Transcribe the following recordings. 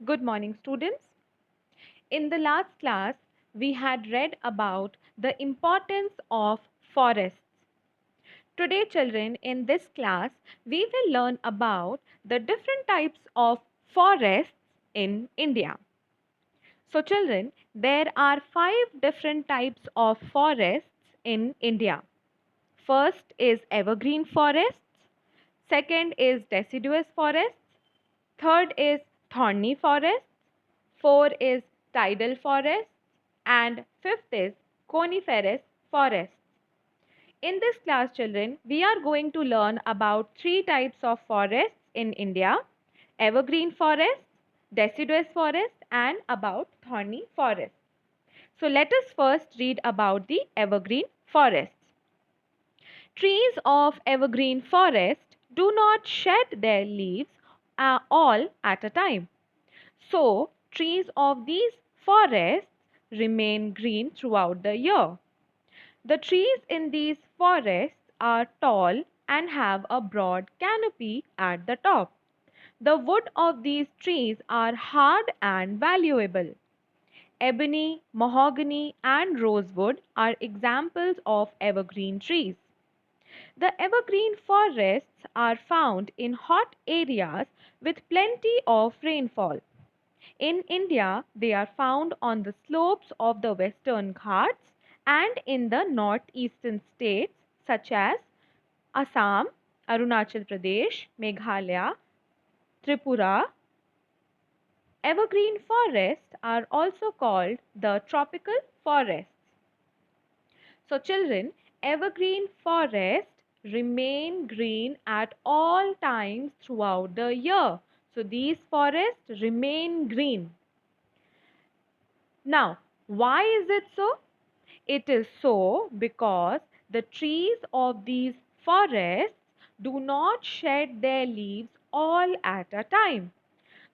Good morning, students. In the last class, we had read about the importance of forests. Today, children, in this class, we will learn about the different types of forests in India. So, children, there are 5 different types of forests in India. First is evergreen forests, second is deciduous forests, third is thorny forests, 4 is tidal forests, and fifth is coniferous forests. In this class, children, we are going to learn about 3 types of forests in India: evergreen forests, deciduous forests, and about thorny forests. So let us first read about the evergreen forests. Trees of evergreen forest do not shed their leaves all at a time. So, trees of these forests remain green throughout the year. The trees in these forests are tall and have a broad canopy at the top. The wood of these trees are hard and valuable. Ebony, mahogany, and rosewood are examples of evergreen trees. The evergreen forests are found in hot areas with plenty of rainfall. In India, they are found on the slopes of the Western Ghats and in the northeastern states such as Assam, Arunachal Pradesh, Meghalaya, Tripura. Evergreen forests are also called the tropical forests. So, children, evergreen forests remain green at all times throughout the year. So, these forests remain green. Now, why is it so? It is so because the trees of these forests do not shed their leaves all at a time.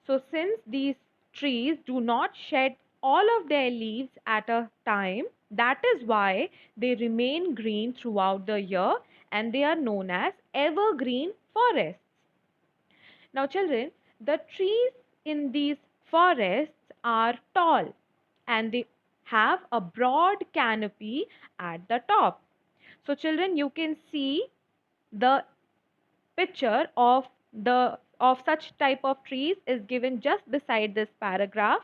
So, since these trees do not shed all of their leaves at a time, that is why they remain green throughout the year and they are known as evergreen forests. Now, children, the trees in these forests are tall and they have a broad canopy at the top. So, children, you can see the picture of such type of trees is given just beside this paragraph.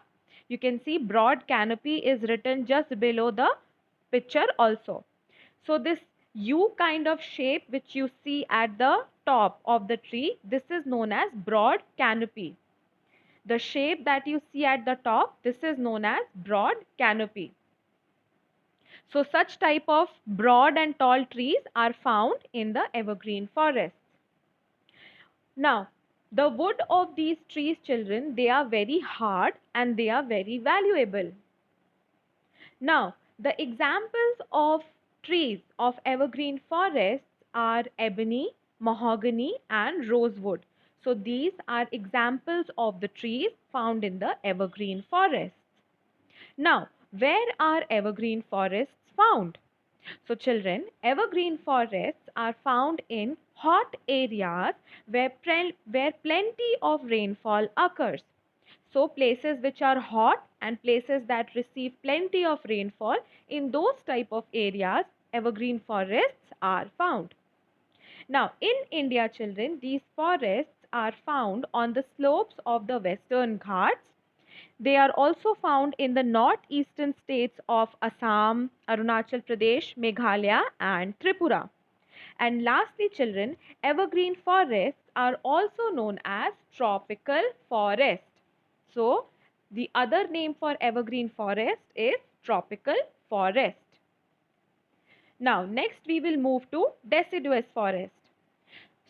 You can see broad canopy is written just below the picture also. So this U kind of shape which you see at the top of the tree, this is known as broad canopy. The shape that you see at the top, this is known as broad canopy. So such type of broad and tall trees are found in the evergreen forests. Now, the wood of these trees, children, they are very hard and they are very valuable. Now, the examples of trees of evergreen forests are ebony, mahogany, and rosewood. So, these are examples of the trees found in the evergreen forests. Now, where are evergreen forests found? So, children, evergreen forests are found in hot areas where plenty of rainfall occurs. So, places which are hot and places that receive plenty of rainfall, in those type of areas, evergreen forests are found. Now, in India, children, these forests are found on the slopes of the Western Ghats. They are also found in the northeastern states of Assam, Arunachal Pradesh, Meghalaya, and Tripura. And lastly, children, evergreen forests are also known as tropical forest. So, the other name for evergreen forest is tropical forest. Now, next we will move to deciduous forest.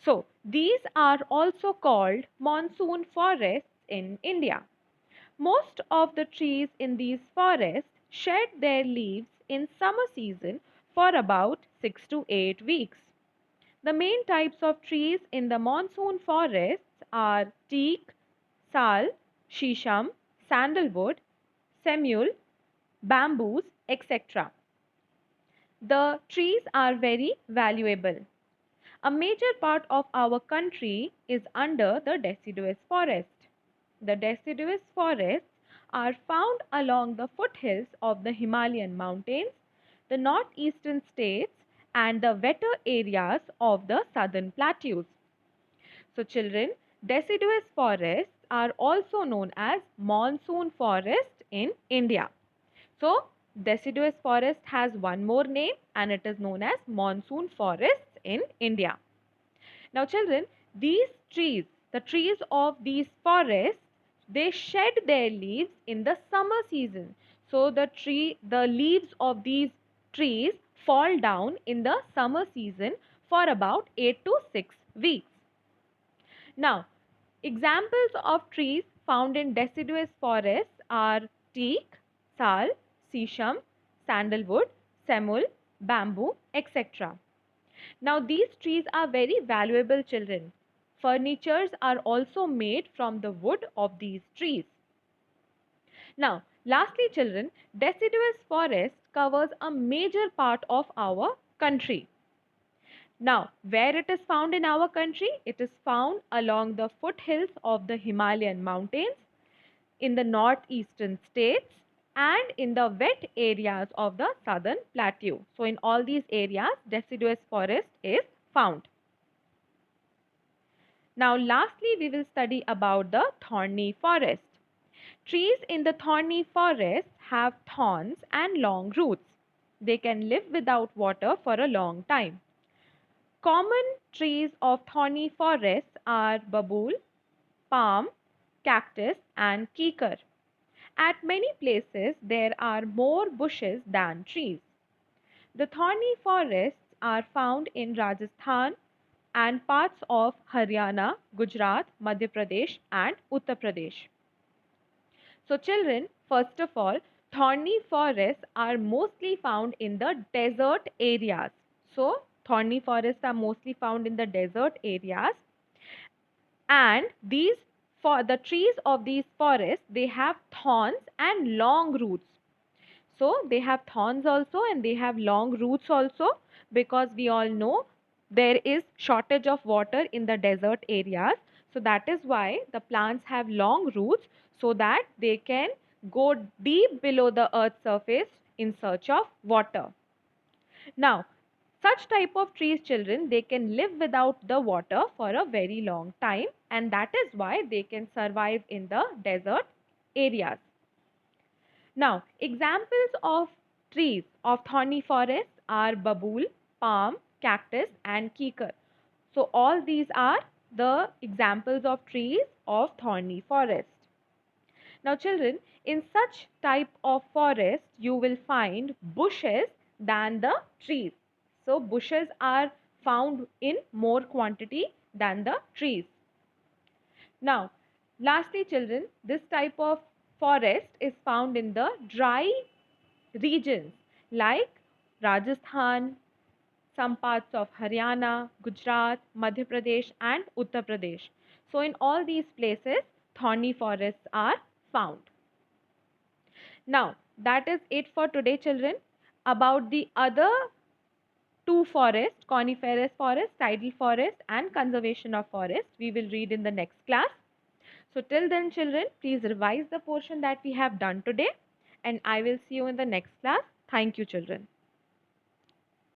So, these are also called monsoon forests in India. Most of the trees in these forests shed their leaves in summer season for about 6 to 8 weeks. The main types of trees in the monsoon forests are teak, sal, shisham, sandalwood, semul, bamboos, etc. The trees are very valuable. A major part of our country is under the deciduous forest. The deciduous forests are found along the foothills of the Himalayan mountains, the northeastern states, and the wetter areas of the southern plateaus. So, children, deciduous forests are also known as monsoon forest in India. So, deciduous forest has one more name and it is known as monsoon forests in India. Now, children, these trees, the trees of these forests, they shed their leaves in the summer season. So, the leaves of these trees fall down in the summer season for about 8 to 6 weeks. Now, examples of trees found in deciduous forests are teak, sal, sisam, sandalwood, semul, bamboo, etc. Now, these trees are very valuable, children. Furnitures are also made from the wood of these trees. Now, lastly, children, deciduous forest covers a major part of our country. Now, where it is found in our country? It is found along the foothills of the Himalayan mountains, in the northeastern states, and in the wet areas of the southern plateau. So, in all these areas, deciduous forest is found. Now, lastly, we will study about the thorny forest. Trees in the thorny forest have thorns and long roots. They can live without water for a long time. Common trees of thorny forests are babool, palm, cactus, and kikar. At many places, there are more bushes than trees. The thorny forests are found in Rajasthan and parts of Haryana, Gujarat, Madhya Pradesh, and Uttar Pradesh. So, children, first of all, thorny forests are mostly found in the desert areas. So, thorny forests are mostly found in the desert areas, and these for the trees of these forests, they have thorns and long roots. So they have thorns also and they have long roots also, because we all know there is shortage of water in the desert areas. So that is why the plants have long roots, so that they can go deep below the earth's surface in search of water. Now, such type of trees, children, they can live without the water for a very long time, and that is why they can survive in the desert areas. Now, examples of trees of thorny forest are babool, palm, cactus, and kikar. So, all these are the examples of trees of thorny forest. Now, children, in such type of forest, you will find bushes than the trees. So, bushes are found in more quantity than the trees. Now, lastly, children, this type of forest is found in the dry regions like Rajasthan, some parts of Haryana, Gujarat, Madhya Pradesh, and Uttar Pradesh. So, in all these places, thorny forests are found. Now, that is it for today, children. About the other two forests, coniferous forest, tidal forest, and conservation of forest, we will read in the next class. So, till then, children, please revise the portion that we have done today, and I will see you in the next class. Thank you, children.